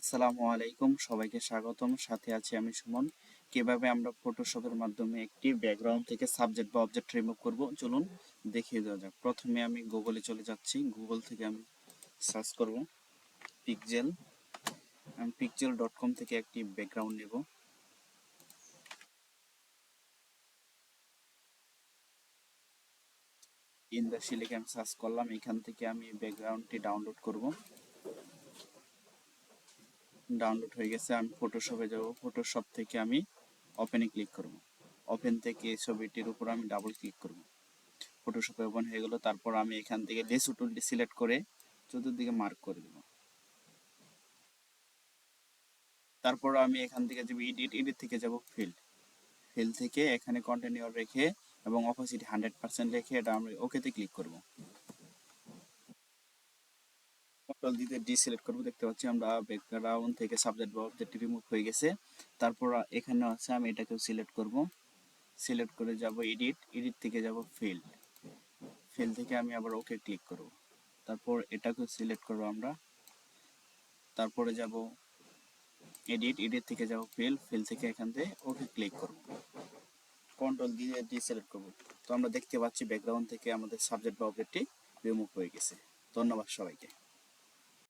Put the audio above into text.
আসসালামু আলাইকুম, সবাইকে স্বাগতম। সাথে আছি আমি সুমন। কিভাবে আমরা ফটোশপের মাধ্যমে একটি ব্যাকগ্রাউন্ড থেকে সাবজেক্ট বা অবজেক্ট রিমুভ করব, চলুন দেখিয়ে দেওয়া যাক। প্রথমে আমি গুগলে চলে যাচ্ছি। গুগল থেকে আমি সার্চ করব পিক্সেল। আমি pixel.com থেকে একটি ব্যাকগ্রাউন্ড নেব। ইন্ডাস্ট্রি লিখে আমি সার্চ করলাম। এখান থেকে আমি ব্যাকগ্রাউন্ডটি ডাউনলোড করব। ডাউনলোড হয়ে গেছে। আমি ফটোশপে যাব। ফটোশপ থেকে আমি ওপেনে ক্লিক করব। ওপেন থেকে এই ছবিটির উপর আমি ডাবল ক্লিক করব। ফটোশপে ওপেন হয়ে গেল। তারপর আমি এখান থেকে লেসু টুলটি সিলেক্ট করে চতুর্দিকে মার্ক করে দেব। তারপর আমি এখান থেকে যাব এডিট থেকে যাব ফিল থেকে এখানে কন্টিনিউয়ার রেখে এবং অপোসিটি 100% রেখে এটা আমি ওকেতে ক্লিক করব। কন্ট্রোল দিতে ডি সিলেক্ট করব। দেখতে পাচ্ছি আমরা ব্যাকগ্রাউন্ড থেকে সাবজেক্ট বা অবজেক্ট রিমুভ হয়ে গেছে। তারপর এখানে আছে আমি এটাকেও সিলেক্ট করব। সিলেক্ট করে যাব এডিট থেকে যাব ফিল থেকে আমি আবার ওকে ক্লিক করব। তারপর এটাকেও সিলেক্ট করব আমরা। তারপরে যাব এডিট থেকে যাব ফিল থেকে এখান থেকে ওকে ক্লিক করব। কন্ট্রোল দিয়ে ডিসেলেক্ট করব। তো আমরা দেখতে পাচ্ছি ব্যাকগ্রাউন্ড থেকে আমাদের সাবজেক্ট বা অবজেক্টটি রিমুভ হয়ে গেছে। ধন্যবাদ সবাইকে।